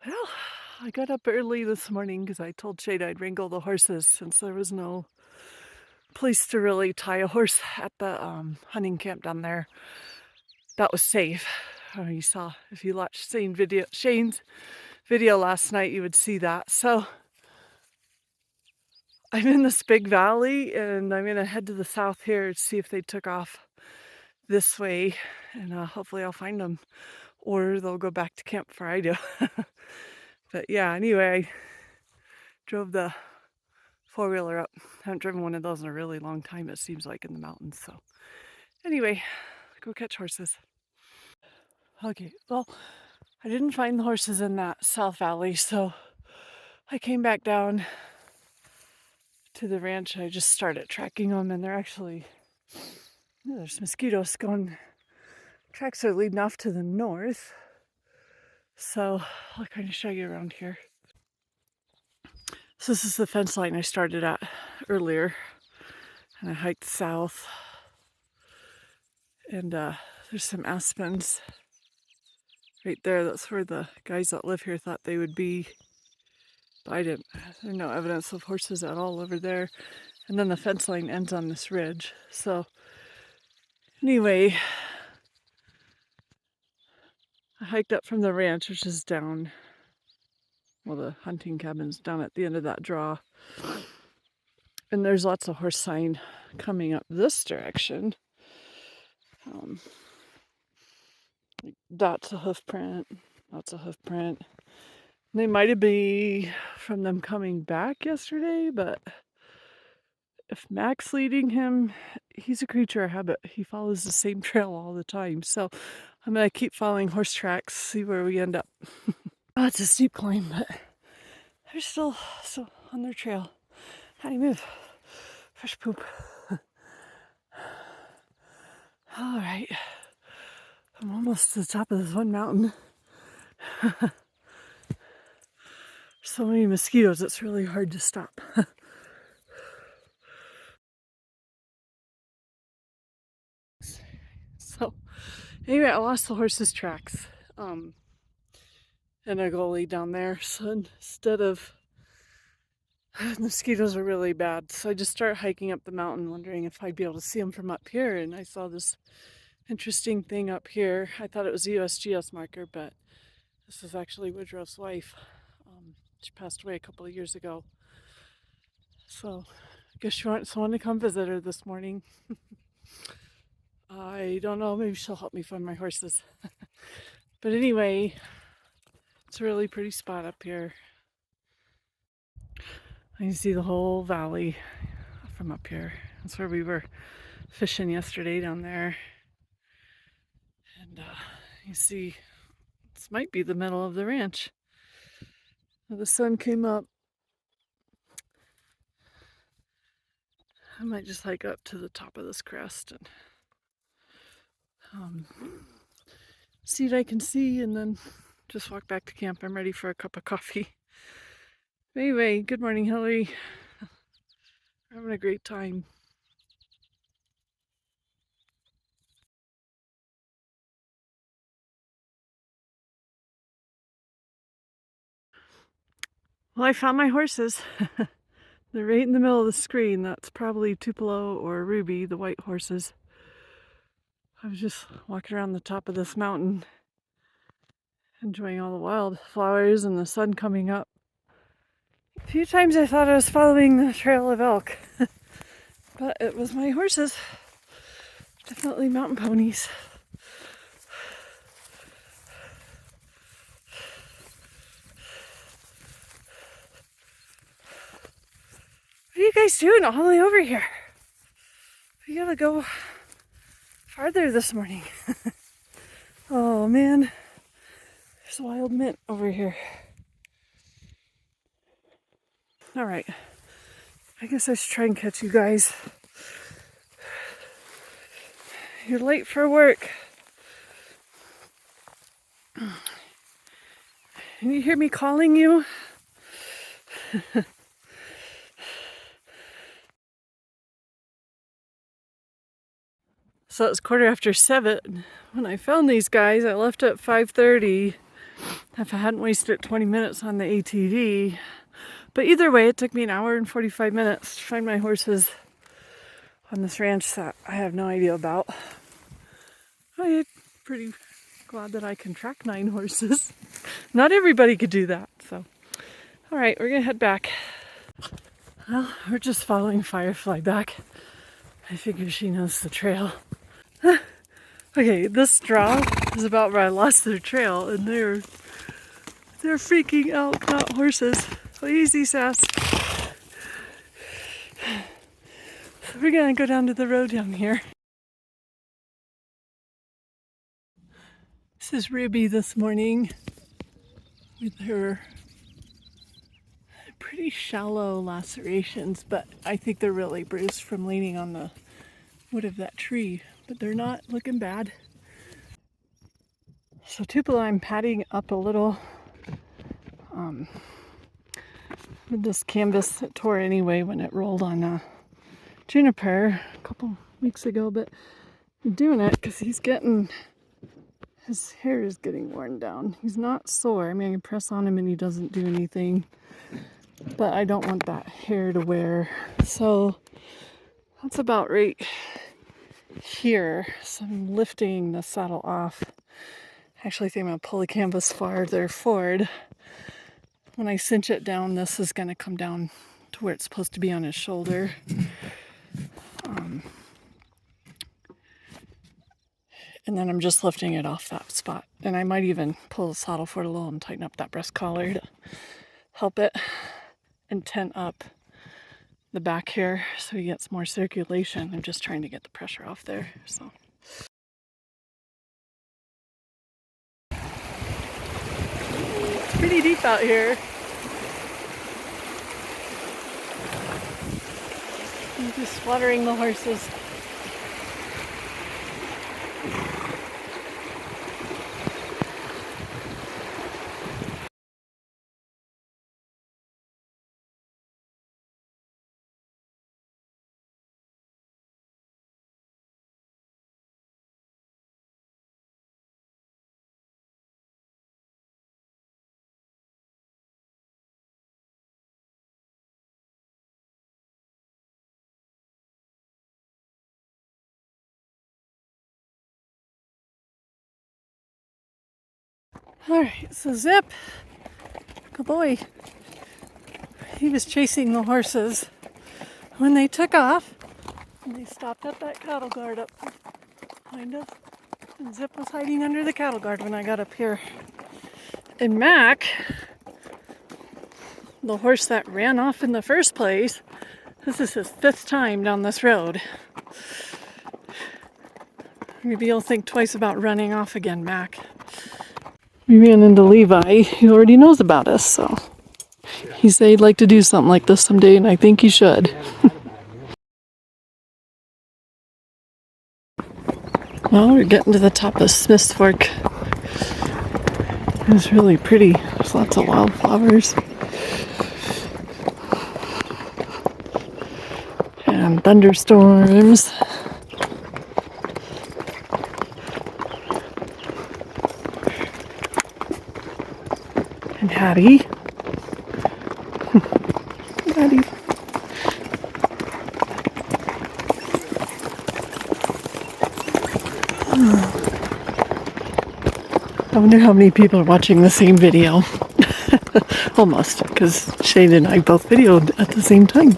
Well, I got up early this morning because I told Shade I'd wrangle the horses since there was no place to really tie a horse at the hunting camp down there that was safe. You saw, if you watched Shane's video last night, you would see that. So I'm in this big valley and I'm going to head to the south here to see if they took off this way, and hopefully I'll find them, or they'll go back to camp before I do. But yeah, anyway, I drove the four-wheeler up. I haven't driven one of those in a really long time, it seems like, in the mountains. So anyway, go catch horses. Okay, well, I didn't find the horses in that south valley, so I came back down to the ranch. I just started tracking them, and they're actually, there's mosquitoes going, tracks are leading off to the north. So I'll kind of show you around here. So this is the fence line I started at earlier, and I hiked south, and there's some aspens right there. That's where the guys that live here thought they would be, but I didn't. There's no evidence of horses at all over there. And then the fence line ends on this ridge. So anyway, I hiked up from the ranch, which is down, well, the hunting cabin's down at the end of that draw. And there's lots of horse sign coming up this direction. That's a hoof print. That's a hoof print. They might have been from them coming back yesterday, but if Mac's leading him, he's a creature of habit. He follows the same trail all the time. So I'm going to keep following horse tracks, see where we end up. Oh, it's a steep climb, but they're still on their trail. How do you move? Fresh poop. All right. I'm almost to the top of this one mountain. So many mosquitoes, it's really hard to stop. So anyway, I lost the horse's tracks in a gully down there. So instead of, the mosquitoes are really bad. So I just started hiking up the mountain, wondering if I'd be able to see them from up here. And I saw this interesting thing up here. I thought it was a USGS marker, but this is actually Woodrow's wife. She passed away a couple of years ago. So I guess she wants someone to come visit her this morning. I don't know, maybe she'll help me find my horses. But anyway, it's a really pretty spot up here. I can see the whole valley from up here. That's where we were fishing yesterday down there. And you see, this might be the middle of the ranch. The sun came up. I might just hike up to the top of this crest and see what I can see, and then just walk back to camp. I'm ready for a cup of coffee. Anyway, good morning, Hillary. We're having a great time. Well, I found my horses. They're right in the middle of the screen. That's probably Tupelo or Ruby, the white horses. I was just walking around the top of this mountain, enjoying all the wildflowers and the sun coming up. A few times I thought I was following the trail of elk, but it was my horses. Definitely mountain ponies. What are you guys doing all the way over here? We gotta go farther this morning. Oh man, there's wild mint over here. All right, I guess I should try and catch you guys. You're late for work. Can you hear me calling you? So it's 7:15 when I found these guys. I left at 5:30 if I hadn't wasted 20 minutes on the ATV. But either way, it took me an hour and 45 minutes to find my horses on this ranch that I have no idea about. I'm pretty glad that I can track 9 horses. Not everybody could do that, so. All right, we're gonna head back. Well, we're just following Firefly back. I figure she knows the trail. Okay, this draw is about where I lost their trail, and they're freaking out, not horses. Easy, Sass. So we're gonna go down to the road down here. This is Ribby this morning with her pretty shallow lacerations, but I think they're really bruised from leaning on the wood of that tree, but they're not looking bad. So Tupelo, I'm padding up a little with this canvas that tore anyway when it rolled on Juniper a couple weeks ago, but I'm doing it because his hair is getting worn down. He's not sore. I mean, I can press on him and he doesn't do anything, but I don't want that hair to wear. So that's about right here. So I'm lifting the saddle off. I actually think I'm going to pull the canvas farther forward. When I cinch it down, this is going to come down to where it's supposed to be on his shoulder. And then I'm just lifting it off that spot. And I might even pull the saddle forward a little and tighten up that breast collar to help it and tent up the back here so he gets more circulation. I'm just trying to get the pressure off there. So. It's pretty deep out here. I'm just watering the horses. Alright, so Zip, good boy, he was chasing the horses. When they took off, and they stopped at that cattle guard up behind us, and Zip was hiding under the cattle guard when I got up here. And Mac, the horse that ran off in the first place, this is his 5th time down this road. Maybe you'll think twice about running off again, Mac. We ran into Levi. He already knows about us, so he said he'd like to do something like this someday, and I think he should. Well, we're getting to the top of Smith's Fork. It's really pretty. There's lots of wildflowers. And thunderstorms. And Hattie. Hattie. I wonder how many people are watching the same video. Almost, because Shane and I both videoed at the same time.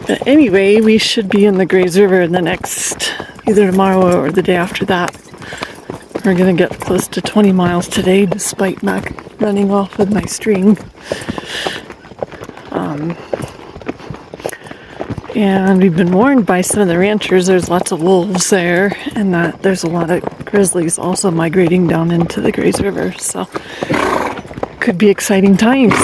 But anyway, we should be in the Grays River in the next, either tomorrow or the day after that. We're going to get close to 20 miles today, despite Mac running off with my string. And we've been warned by some of the ranchers there's lots of wolves there, and that there's a lot of grizzlies also migrating down into the Grays River. So, could be exciting times.